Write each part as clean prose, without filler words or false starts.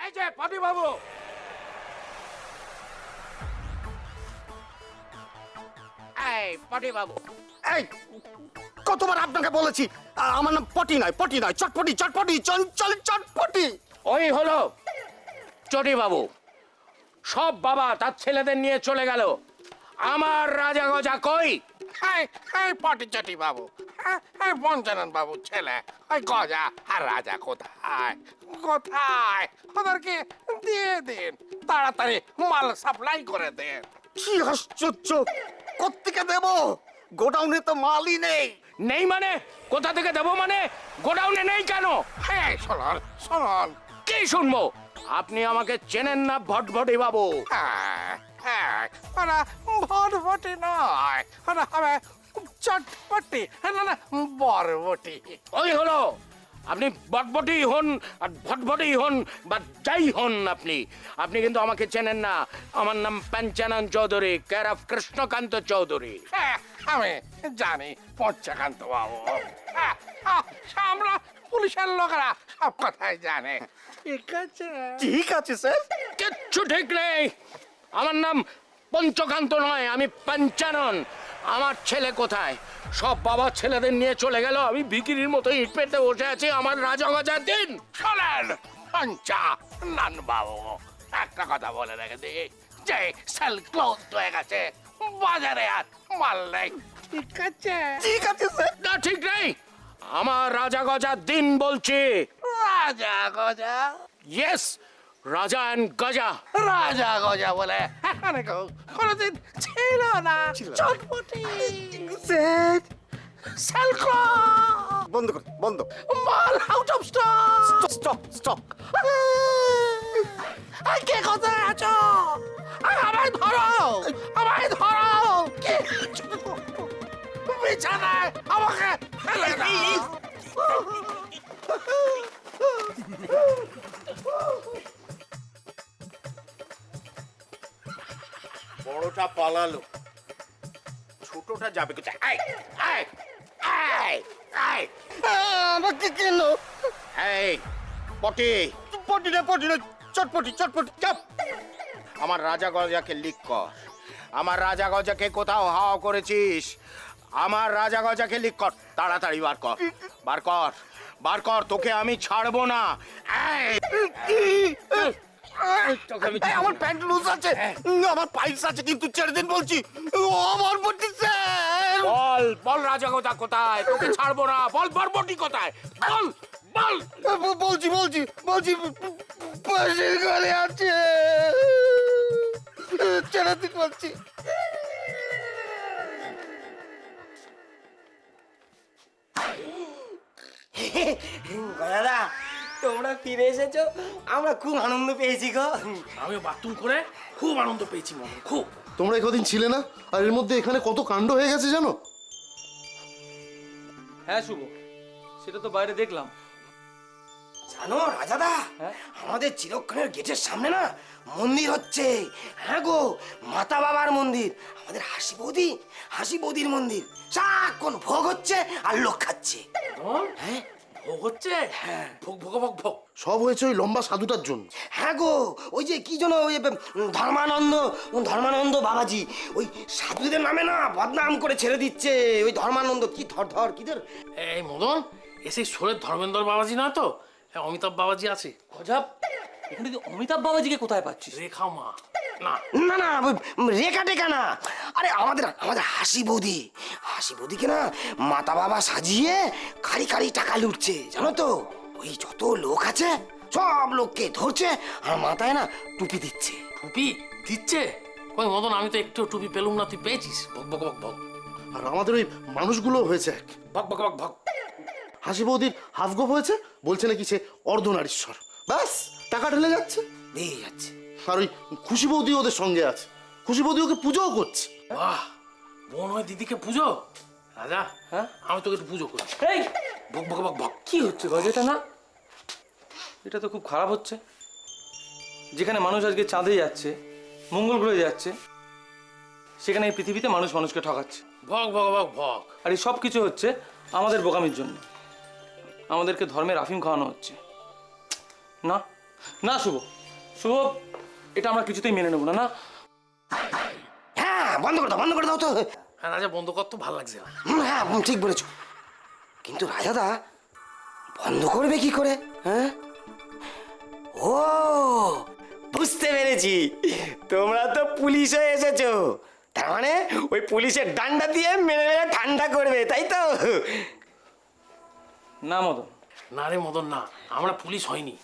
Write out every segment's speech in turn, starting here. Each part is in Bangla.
এই যে পটি বাবু, এই পটি বাবু। এই কতবার আপনাকে বলেছি আমার নাম পটি নয়, পটি নয়, চটপটি, চটপটি, চঞ্চল চটপটি। ওই হলো চটি বাবু। সব বাবা তার ছেলেদের নিয়ে চলে গেল, আমার রাজা গজা কই? পটি চটি বাবু, পঞ্চানন বাবুর ছেলে ওই গজা আর রাজা কোথায় কোথায়? ওদেরকে দিয়ে দিন, তাড়াতাড়ি মাল সাপ্লাই করে দেন। কি আশ্চর্য! কোত্থেকে দেব? গোডাউনে তো মালই নেই। নেই মানে? কোথা থেকে দেবো মানে? গোডাউনে নেই কেন? হ্যাঁ শুনুন শুনুন, কি শুনবো? আপনি আমাকে চেনেন না ভটভটি বাবু? ওরা ভটভটি নয়, ওরা হবে চটপটি, না না বরবটি। ওই হলো, আপনি বটবটি হন আর ভটভটি হন বা যাই হন আপনি, আপনি কিন্তু আমাকে চেনেন না। আমার নাম পঞ্চানন চৌধুরী, কেয়ার অফ কৃষ্ণকান্ত চৌধুরী। আমি জানি পঞ্চকান্ত বাবু, আমরা পুলিশের লোকেরা সব কথাই জানে। ঠিক আছে ঠিক আছে স্যার। কিচ্ছু ঠিক নেই। আমার নাম পঞ্চকান্ত নয়, আমি পঞ্চানন। আমার ছেলে কোথায়? সব বাবা ছেলেদের নিয়ে চলে গেল, আমি ভিকিরির মতো ইট পেতে বসে আছি। আমার রাজা গজার দিন। শোনেন পঞ্চানন বাবু, একটা কথা বলে রেখে দিই, যে সেল ক্লোজ হয়ে গেছে, বাজারে আর মাল নেই। ঠিক আছে ঠিক আছে স্যার। না ঠিক নেই, আমার রাজা গজার দিন বলছি। রাজা গজা, ইয়েস, রাজা অ্যান্ড গজা। রাজা গজা বলে এখানে কোনোদিন ছিল না। চটপটি স্যার সেল ক্লোজ, বন্ধ কর, বন্ধ। মাল out of stock. Stop stop. কে কোথায় আছো? আমায় ধরো, আমায় ধরো। কে আছো? বিছানায় আমাকে ফেলে দাও। বড়টা পালালো, ছোটটা যাবে কোথায়? আয় আয় আয় আয়। আমাকে কেন? এই পটি, পটি না, পটি না, চটপটি, চটপটি। চুপ! আমার রাজা গজাকে লিক কর। আমার রাজা গজাকে কোথাও হাওয়া করেছিস? আমার রাজা গজাকে লিক কর, তাড়াতাড়ি বার কর, বার কর, বার কর, তোকে আমি ছাড়বো না। আমার প্যান্ট লুজ আছে, আমার পাইলস আছে, কিন্তু ছেড়ে দিন বলছি। আমার পটি স্যার। বল বল, রাজা গজা কোথায়? তোকে ছাড়বো না। বল বরবটি কোথায়? বল বল। বলছি বলছি বলছি, পাশের ঘরে আছে, ছেড়ে দিন বলছি। দাদা, তোমরা ফিরে এসেছো, আমরা খুব আনন্দ পেয়েছি গো। আমি বাথরুম করে খুব আনন্দ পেয়েছি মদন, খুব। তোমরা কদিন ছিলে না, আর এর মধ্যে এখানে কত কাণ্ড হয়ে গেছে জানো? হ্যাঁ শুভ, সেটা তো বাইরে দেখলাম। জানো রাজাদা, আমাদের চিরক্ষণের গেটের সামনে না মন্দির হচ্ছে। হ্যাঁ গো, মাতা বাবার মন্দির, আমাদের হাসি বৌদির মন্দির। সারাক্ষণ ভোগ হচ্ছে আর লোক খাচ্ছে। হ্যাঁ ভোগ হচ্ছে? হ্যাঁ, ভোগ ভোগ ভোগ ভোগ। সব হয়েছে ওই লম্বা সাধুটার জন্য। হ্যাঁ গো, ওই যে কি যেন ওই ধর্মানন্দ বাবাজি, ওই সাধুদের নামে না বদনাম করে ছেড়ে দিচ্ছে। ওই ধর্মানন্দ কি ধর কিদের। এই মদন, এসে সোরের ধর্মেন্দ্র বাবাজি না তো? হ্যাঁ, অমিতাভ বাবাজি আছে। গজাব, এখানে তুই অমিতাভ বাবাজিকে কোথায় পাচ্ছিস? রেখা মা না। না না, রেখা টেকা না। আরে আমাদের হাসি বৌদিকে না মাতা বাবা সাজিয়ে কারি টাকা লুটছে, জানো তো? ওই যত লোক আছে সব লোককে ধরছে আর মাথায় না টুপি দিচ্ছে। টুপি দিচ্ছে? কই মদন, আমি তো একটু টুপি পেলুম না, তুই পেয়েছিস? ভক ভক ভক ভক আর আমাদের ওই মানুষগুলো হয়েছে এক। ভক ভক ভক ভক। হাসি বৌদির হাফগোপ হয়েছে, বলছে নাকি সে অর্ধনারীশ্বর। ব্যাস, টাকা ঢেলে যাচ্ছে দিয়ে যাচ্ছে। আর ওই খুশি বৌদি ওদের সঙ্গে আছে। খুশি বৌদি ওকে পুজোও করছে। বাহ, বোন হয় দিদিকে পুজো। রাজা, হ্যাঁ, আমি তোকে একটু পুজো করি। এই ভক ভক ভক ভক। কি হচ্ছে গজ, এটা না? এটা তো খুব খারাপ হচ্ছে। যেখানে মানুষ আজকে চাঁদে যাচ্ছে, মঙ্গল গ্রহে যাচ্ছে, সেখানে এই পৃথিবীতে মানুষ মানুষকে ঠকাচ্ছে। ভক ভক ভক ভক। আর এই সব কিছু হচ্ছে আমাদের বোকামির জন্য। আমাদেরকে ধর্মের আফিম খাওয়ানো হচ্ছে। না, না শুভ, শুভ, এটা আমরা কিছুতেই মেনে নেবো না। না, হ্যাঁ, বন্ধ করে দাও তো। হ্যাঁ রাজা, বন্ধ কর তো, ভালো লাগছে না। হ্যাঁ, ঠিক বলেছ। কিন্তু রাজাদা বন্ধ করবে কি করে? হ্যাঁ, ও বুঝতে পেরেছি, তোমরা তো পুলিশ হয়ে এসেছো, তার মানে ওই পুলিশের ডান্ডা দিয়ে মেরে মেরে ঠান্ডা করবে, তাই তো? না মদন, না রে মদন, না, আমরা পুলিশ হয়নি।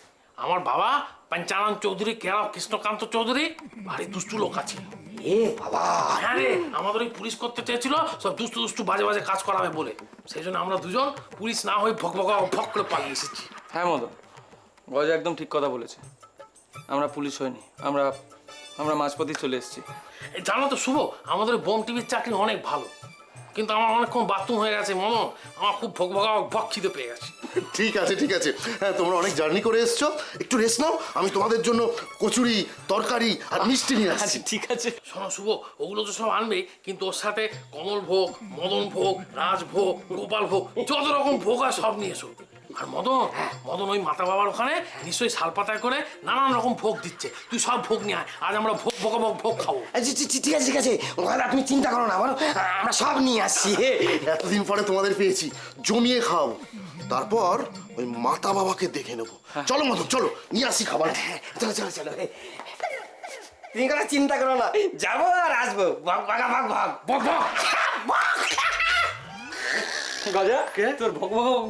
আমার বাবা পঞ্চানন চৌধুরী, কেরাও কৃষ্ণকান্ত চৌধুরী, ভারী দুষ্টু লোক আছে। এ বাবা, হ্যাঁ রে, আমাদের ওই পুলিশ করতে চেয়েছিল, সব দুষ্টু দুষ্টু বাজে বাজে কাজ করাবে বলে। সেই জন্য আমরা দুজন পুলিশ না হয়ে ভক করে পালিয়ে এসেছি। হ্যাঁ মদন, গজা একদম ঠিক কথা বলেছে। আমরা পুলিশ হইনি, আমরা মাঝপথেই চলে এসেছি। এই জানো তো শুভ, আমাদের ওই বোম টিভির চাকরি অনেক ভালো, কিন্তু আমার অনেকক্ষণ বাথরুম হয়ে গেছে মদন, আমার খুব ভক খিদে পেয়ে গেছে। ঠিক আছে, ঠিক আছে, হ্যাঁ তোমরা অনেক জার্নি করে এসছো, একটু রেস্ট নাও, আমি তোমাদের জন্য কচুরি, তরকারি আর মিষ্টি নিয়ে আসছি। ঠিক আছে। শোনো শুভ, ওগুলো তো সব আনবে, কিন্তু ওর সাথে কমল ভোগ, মদন ভোগ, রাজভোগ, গোপাল ভোগ, যত রকম ভোগ আর সব নিয়ে এসো। আর মদন ওই মাতা বাবার ওখানে নিশ্চয়ই শালপাতায় করে নানান রকম ভোগ দিচ্ছে, তুই সব ভোগ নিয়ে আয়, আজ আমরা ভোগ খাবো। ঠিক আছে, তুমি চিন্তা করো না, বলো, আমরা সব নিয়ে আসছি। এতদিন পরে তোমাদের পেয়েছি, জমিয়ে খাওয়াবো, তারপর ওই মাতা বাবাকে দেখে নেবো। চলো মদন, চলো নিয়ে আসি খাবার। চলো, তুমি কোনো চিন্তা করো না, যাবো আর আসবো, ভোগ গজা, তোর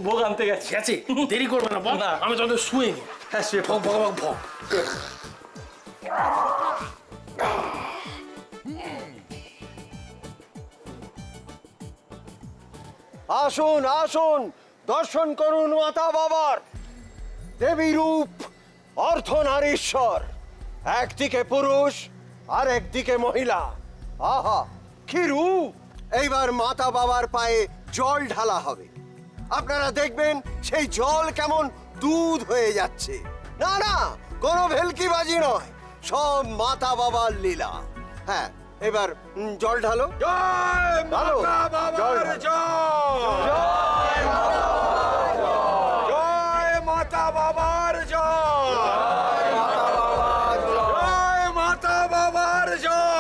ভোগ আনতে গেছে। ঠিক আছে, দেরি করবে না বল, না। আমি তোদের শুয়ে নি। হ্যাঁ, শুয়ে ভোগ আসুন আসুন, দর্শন করুন মাতা বাবার দেবী রূপ, অর্ধনারীশ্বর। একদিকে পুরুষ আর একদিকে মহিলা, আহা কি রূপ! এইবার মাতা বাবার পায়ে জল ঢালা হবে, আপনারা দেখবেন সেই জল কেমন দুধ হয়ে যাচ্ছে। না না, কোনো ভেলকিবাজি নয়, সব মাতা বাবার লীলা। হ্যাঁ, এবার জল ঢালো, ঢালো, জল ঢালো। জয় মাতা বাবার জয়, জয় মাতা বাবার জয়।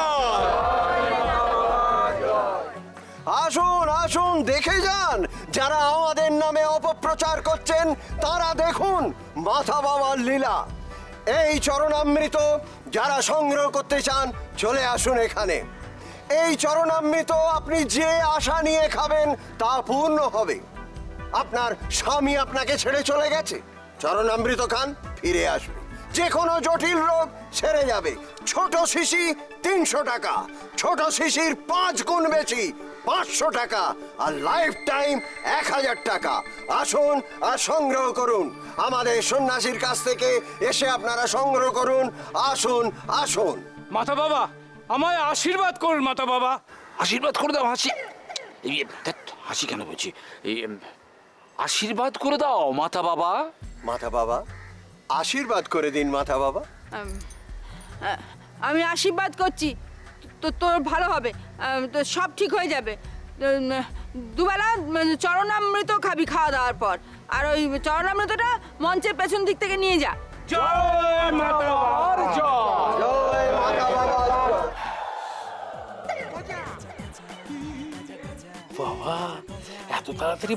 আসুন আসুন, দেখে যান, যারা আমাদের নামে অপপ্রচার করছেন তারা দেখুন মাতা বাবার লীলা। এই চরণামৃত যারা সংগ্রহ করতে চান চলে আসুন এখানে। এই চরণামৃত আপনি যে আশা নিয়ে খাবেন তা পূর্ণ হবে। আপনার স্বামী আপনাকে ছেড়ে চলে গেছে, চরণামৃত খান, ফিরে আসবে। যে কোনো জটিল রোগ সেরে যাবে। ছোট শিশি 300 টাকা, ছোট শিশির 5 গুণ বেশি 500 টাকা, আর লাইফ টাইম 1000 টাকা। আসুন আর সংগ্রহ করুন, আমাদের সন্ন্যাসীর কাছ থেকে এসে আপনারা সংগ্রহ করুন। আসুন আসুন। মাতা বাবা, আমায় আশীর্বাদ করুন মাতা বাবা। আশীর্বাদ করে দাও। হাসি কেন বলছি? আশীর্বাদ করে দাও মাতা বাবা। মাতা বাবা, আশীর্বাদ করে দিন মাতা বাবা। আমি আশীর্বাদ করছি, তো তোর ভালো হবে, তো সব ঠিক হয়ে যাবে। দুবেলা চরণামৃত খাবি খাওয়া দাওয়ার পর, আর ওই চরণামৃতটা মঞ্চের পেছন দিক থেকে নিয়ে যা। জয় মাতা বাবার জয়। জয় মাতা বাবার জয়। বাবা, এত তাড়াতাড়ি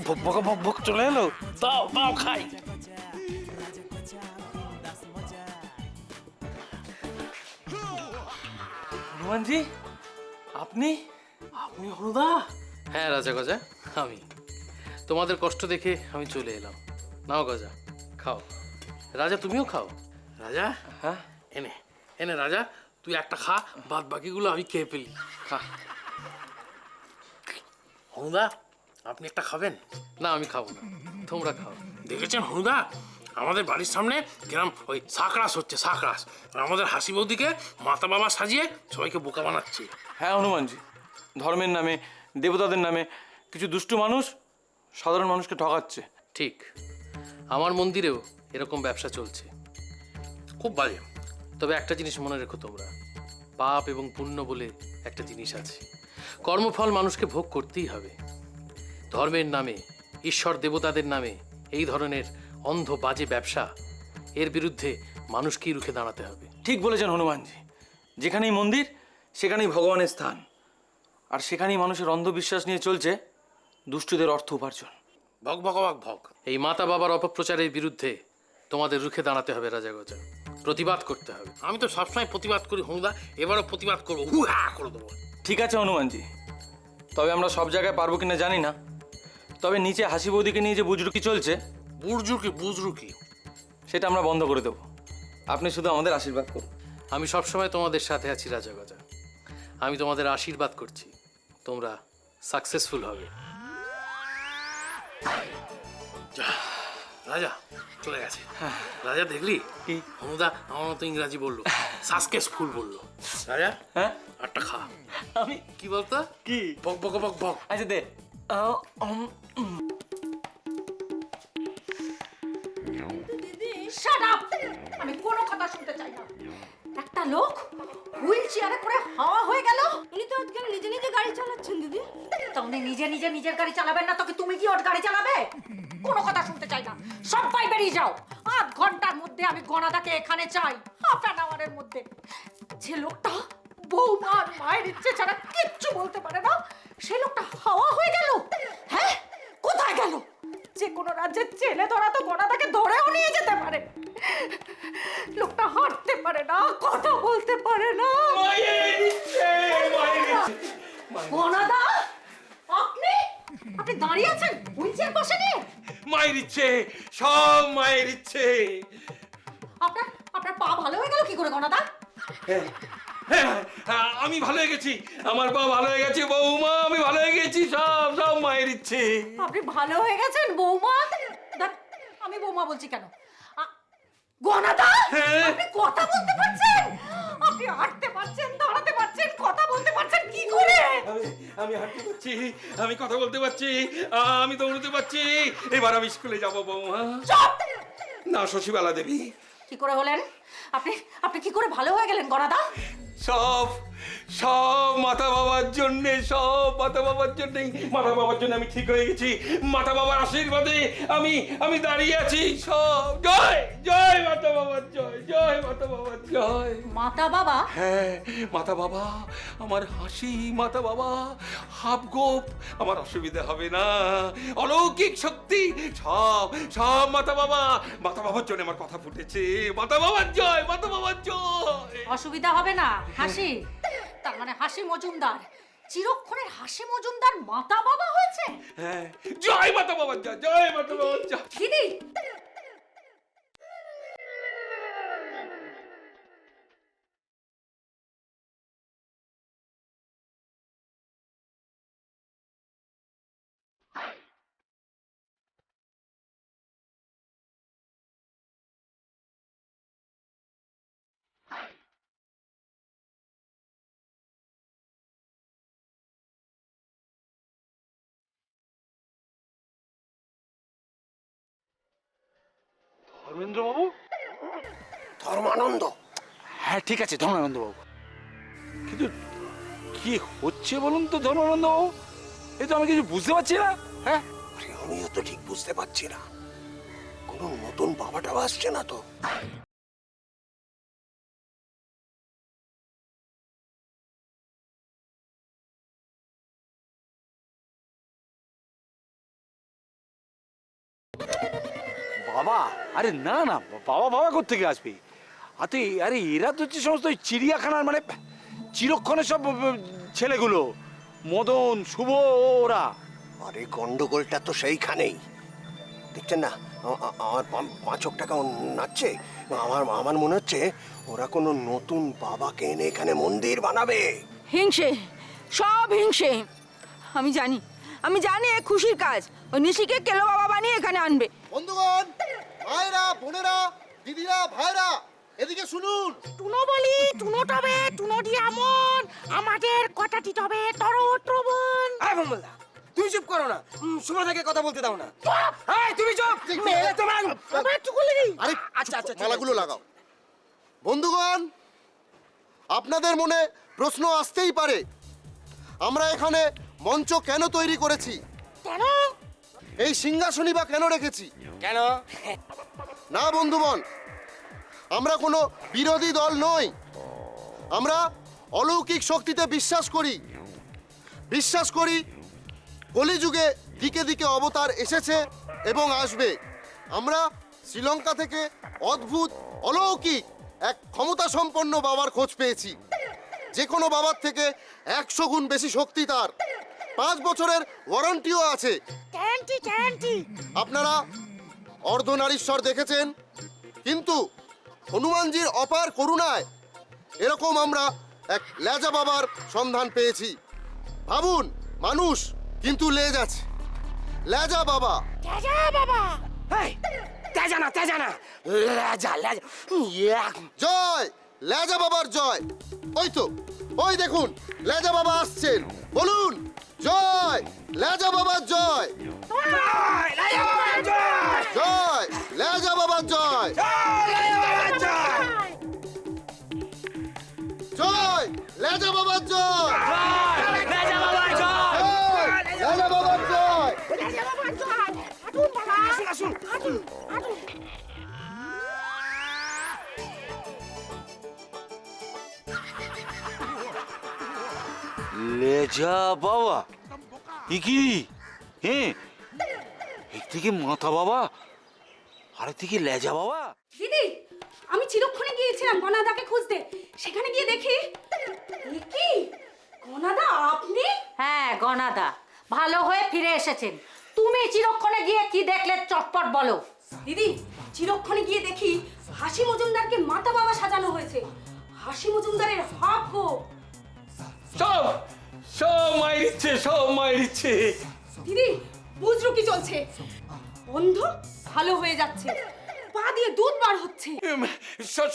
ভোগ চলে এলো, দাও খাই। হনুমানজি, আপনি? আপনি হনুদা? হ্যাঁ রাজা গজা, আমি। তোমাদের কষ্ট দেখে আমি চলে এলাম। নাও গজা, খাও। রাজা তুমিও খাও। রাজা, হ্যাঁ, এনে রাজা, তুই একটা খা, বাদ বাকিগুলো আমি খেয়ে ফেলি। খা। হনুদা, আপনি একটা খাবেন? না, আমি খাবো না, তোমরা খাও। দেখেছেন হনুদা, আমাদের বাড়ির সামনে কিরম ওই সাকরাস হচ্ছে, সাকরাস। আর আমাদের হাসি বৌদিকে মাতা বাবা সাজিয়ে সবাইকে বোকা বানাচ্ছে। হ্যাঁ হনুমানজি, ধর্মের নামে, দেবতাদের নামে কিছু দুষ্টু মানুষ সাধারণ মানুষকে ঠকাচ্ছে। ঠিক, আমার মন্দিরেও এরকম ব্যবসা চলছে, খুব বাজে। তবে একটা জিনিস মনে রেখো তোমরা, পাপ এবং পুণ্য বলে একটা জিনিস আছে, কর্মফল মানুষকে ভোগ করতেই হবে। ধর্মের নামে, ঈশ্বর দেবতাদের নামে এই ধরনের অন্ধ বাজে ব্যবসা, এর বিরুদ্ধে মানুষকেই রুখে দাঁড়াতে হবে। ঠিক বলেছেন হনুমানজি, যেখানেই মন্দির সেখানেই ভগবানের স্থান, আর সেখানেই মানুষের অন্ধবিশ্বাস নিয়ে চলছে দুষ্টুদের অর্থ উপার্জন। ভগ ভগ ভগ ভগ। এই মাতা বাবার অপপ্রচারের বিরুদ্ধে তোমাদের রুখে দাঁড়াতে হবে রাজা গজা, প্রতিবাদ করতে হবে। আমি তো সবসময় প্রতিবাদ করি হুমদা, এবারও প্রতিবাদ করবো, হু হা করে দেবো। ঠিক আছে হনুমানজি, তবে আমরা সব জায়গায় পারবো কিনা জানি না, তবে নিচে হাসি বৌদিকে নিয়ে যে বুজরুকি চলছে, বুজরুকি সেটা আমরা বন্ধ করে দেবো। আপনি শুধু আমাদের আশীর্বাদ করুন। আমি সবসময় তোমাদের সাথে আছি রাজা গজা, আমি তোমাদের আশীর্বাদ করছি, তোমরা সাকসেসফুল হবে। যা, রাজা চলে গেছে। রাজা দেখলি কি? হনুদা আমার মতো ইংরাজি বললো, সাকসেসফুল বললো। রাজা হ্যাঁ, আটটা খা। আমি কি বলতো? কি? বক বক বক বক। আচ্ছা দে। Shut up! আমি কোনো কথা শুনতে চাই না। একটা লোক হুইল চেয়ারে করে হাওয়া হয়ে গেল। উনি তো আজকাল নিজে নিজে গাড়ি চালাচ্ছেন দিদি। তা উনি নিজে নিজে নিজের গাড়ি চালাবেন না, তোকে তুমি কি ওর গাড়ি চালাবে? কোনো কথা শুনতে চাই না, সবাই বেরিয়ে যাও। আধ ঘন্টার মধ্যে আমি গণাদাকে এখানে চাই, হাফ অ্যান আওয়ারের মধ্যে। যে লোকটা বৌমার মায়ের ইচ্ছে ছাড়া কিচ্ছু বলতে পারে না, সে লোকটা হাওয়া হয়ে গেল। হ্যাঁ, কোথায় গেল? যে কোনো রাজ্যের ছেলে ধরা তো গণাদাকে ধরেও নিয়ে যেতে পারে। লোকটা হাঁটতে পারে না, কথা বলতে পারে না। গণাদা, আপনি আপনি দাঁড়িয়ে আছেন হুইলচেয়ার বসে নিয়ে? মায়ের ইচ্ছে, সব মায়ের ইচ্ছে। আপনার আপনার পা ভালো হয়ে গেল কি করে গণাদা? হ্যাঁ, আমি ভালো হয়ে গেছি, আমার পা ভালো হয়ে গেছে বৌমা, আমি ভালো হয়ে গেছি, সব সব মায়ের ইচ্ছে। আপনি ভালো হয়ে গেছেন বৌমা? দেখ, আমি বৌমা বলছি কেন? গণাদা, আপনি কথা বলতে পারছেন? আপনি হাঁটতে পারছেন, দাঁড়াতে পারছেন, কথা বলতে পারছেন কি করে? আমি হাঁটতে পারছি, আমি কথা বলতে পারছি, আমি দৌড়তে পারছি। এবার আমি স্কুলে যাব বৌমা। চুপ! না শশীবালা দেবী, কি করে হলেন আপনি? আপনি কি করে ভালো হয়ে গেলেন গণাদা? সব সব মাতা বাবার জন্যে, সব মাতা বাবার জন্যেই। মাতা বাবার জন্য আমি ঠিক হয়ে গেছি, মাতা বাবার আশীর্বাদে আমি দাঁড়িয়ে আছি। সব জয় জয় মাতা বাবার, জয় জয় মাতা বাবার, জয় মাতা বাবা। হ্যাঁ, মাতা বাবা আমার হাসি, মাতা বাবা হাফ গোপ, আমার অসুবিধা হবে না। অলৌকিক শক্তি, সব সব মাতা বাবা। মাতা বাবার জন্য আমার কথা ফুটেছে। মাতা বাবার জয়, মাতা বাবার জয়। অসুবিধা হবে না। হাসি, তার মানে হাসি মজুমদার, চিরক্ষণের হাসি মজুমদার মাতা বাবা হয়েছে। হ্যাঁ, জয় মাতা বাবার জয়, জয় মাতা বাবার জয়। দিদি, ধর্মেন্দ্র বাবু? ধর্মানন্দ। হ্যাঁ ঠিক আছে ধর্মানন্দ বাবু, কিন্তু কি হচ্ছে বলুন তো ধর্মানন্দ বাবু? এই তো আমি কিছু বুঝতে পারছি না। হ্যাঁ, আরে আমিও তো ঠিক বুঝতে পারছি না, কোনো নতুন বাবাটাও আসছে না তো। বাবা? আরে না না, বাবা বাবা কোত্থেকে আসবে? আরে এরা তো হচ্ছে সমস্ত ওই চিড়িয়াখানার মানে চিরক্ষণের সব ছেলেগুলো, মদন, শুভ, ওরা। আরে গন্ডগোলটা তো সেইখানেই, দেখছেন না আমার 5 টাকা নাচছে। আমার মনে হচ্ছে ওরা কোনো নতুন বাবাকে এনে এখানে মন্দির বানাবে। হিংসে, সব হিংসে। আমি জানি এ খুশির কাজ। ওই নিশিকে কেলো বাবা বানিয়ে এখানে আনবে। বন্ধুগণ, মায়েরা, বোনেরা, দিদিরা, ভাইরা, এদিকে শুনুন। টুনো বলি, টুনো টবে, টুনো ডিয়ামন, আমাদের কটাটি টবে তরোত্রবন। আয় মঙ্গলদা, তুমি চুপ করো না, সুব্রতাকে কথা বলতে দাও না। এই তুমি চুপ, মেয়ে তোমার আবার একটু করলে কি? আরে আচ্ছা আচ্ছা, মালাগুলো লাগাও। বন্ধুগণ, আপনাদের মনে প্রশ্ন আসতেই পারে, আমরা এখানে মঞ্চ কেন তৈরি করেছি, কেন? এই সিংহাসনই বা কেন রেখেছি? কেন? না বন্ধুগণ, আমরা কোনো বিরোধী দল নই। আমরা অলৌকিক শক্তিতে বিশ্বাস করি কলিযুগে দিকে দিকে অবতার এসেছে এবং আসবে। আমরা শ্রীলঙ্কা থেকে অদ্ভুত অলৌকিক এক ক্ষমতা সম্পন্ন বাবার খোঁজ পেয়েছি। যে কোনো বাবার থেকে 100 গুণ বেশি শক্তি তার। 5 বছরের ওয়ারেন্টিও আছে। আপনারা অর্ধনারীশ্বর দেখেছেন, কিন্তু হনুমানজির অপার করুণায় এরকম আমরা এক লেজা বাবার সন্ধান পেয়েছি। ভাবুন, মানুষ কিন্তু লেজ আছে। লেজা বাবা। এই, তেজা না লেজা জয় লেজা বাবার জয়। ওই তো, ওই দেখুন লেজা বাবা আসছেন। বলুন জয় লেজা বাবার জয়। জয় লেজা বাবার জয়। জয় লেজা বাবার জয়। লেজা বাবার জয়। লেজা বাবা, কি হ্যাঁ, একদিকে মাথা বাবা আর একদিকে লেজা বাবা। দিদি, আমি চিরক্ষণে গিয়েছিলাম গনাদাকে খুঁজতে। সেখানে গিয়ে দেখি কি গনাদা আপনি? হ্যাঁ, গনাদা ভালো হয়ে ফিরে এসেছেন। তুমি চিরক্ষণে গিয়ে কি দেখলে চটপট বলো। দিদি, চিরক্ষণে গিয়ে দেখি হাসি মজুমদারকে মাতা বাবা সাজানো হয়েছে। হাসি মজুমদারের হাফ গো। সব মায়ের ইচ্ছে। দিদি, বুঝলো কি চলছে? বন্ধ ভালো হয়ে যাচ্ছে, পা দিয়ে দুধ বার হচ্ছে।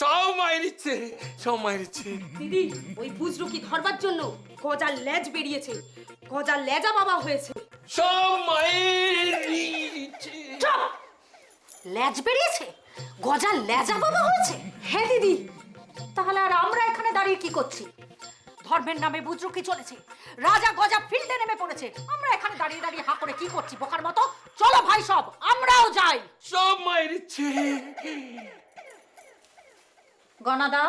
সব মায়ের ইচ্ছে। দিদি, ওই বুঝলো কি ধরবার জন্য গজার লেজ বেরিয়েছে, গজার লেজা বাবা হয়েছে। সব মায়ের ইচ্ছে। চুপ! লেজ বেরিয়েছে, গজার লেজা বাবা হয়েছে। হ্যাঁ দিদি। তাহলে আর আমরা এখানে দাঁড়িয়ে কি করছি? ধর্মের নামে বুজরুকি চলেছে, রাজা গজা ফিল্ডে নেমে পড়েছে। আমরা এখানে দাঁড়িয়ে দাঁড়িয়ে হা করে কি করছি বোকার মতো? চলো ভাই, সব আমরাও যাই। সব মায়ের ইচ্ছে। গনাদা,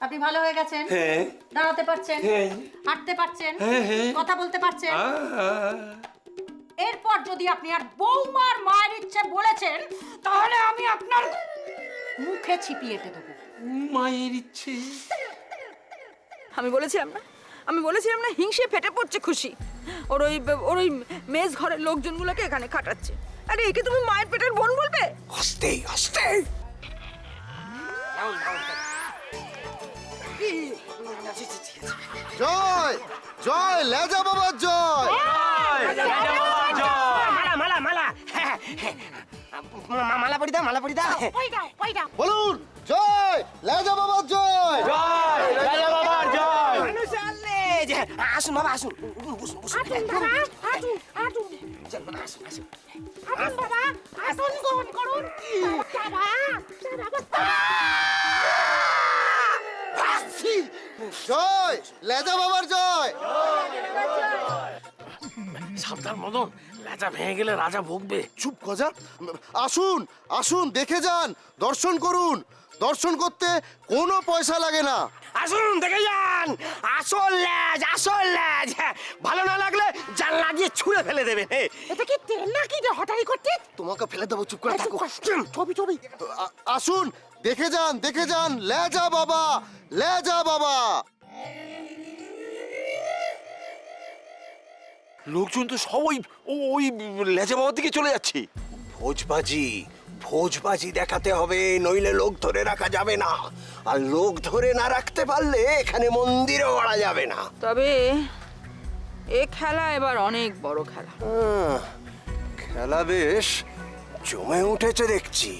আপনি ভালো হয়ে গেছেন? দাঁড়াতে পারছেন, হাঁটতে পারছেন, কথা বলতে পারছেন। এরপর যদি আপনি আর বৌমার মায়ের ইচ্ছে বলেছেন, তাহলে আমি আপনার মুখে ছিপিয়ে দেবো। মায়ের ইচ্ছে। আমি বলেছিলাম না হিংসে ফেটে পড়ছে খুশি। ওর ওই মেজ ঘরের লোকজনগুলোকে এখানে খাটাচ্ছে। আরে একে তুমি মায়ের পেটের বোন বলবে? আস্তে আস্তে। জয় জয় লেজা বাবার জয়। মালা পড়ি দা। বলুন জয় লেজা বাবার জয়। আসুন বাবা, আসুন। জয় লেজা বাবার জয়। সাবধান মদন, লেজা ভেঙে গেলে রাজা ভুগবে। চুপ গজা। আসুন আসুন, দেখে যান, দর্শন করুন। দর্শন করতে কোনো পয়সা লাগে না। আসুন, দেখে যান। আসল লেজ। ভালো না লাগলে জানলা দিয়ে ছুঁড়ে ফেলে দেবেন। এটা কি তেল নাকি যে হঠাৎই করতে? তোমাকে ফেলে দেবো, চুপ করে থাকো। ছবি। আসুন, দেখে যান লেজা বাবা। লোকজন তো সব ওই লেজা বাবার দিকে চলে যাচ্ছে। ভোজবাজি দেখাতে হবে, নইলে লোক ধরে রাখা যাবে না। আর লোক ধরে না রাখতে পারলে এখানে মন্দিরও গড়া যাবে না। তবে এ খেলা এবার অনেক বড় খেলা। খেলা বেশ জমে উঠেছে দেখছি।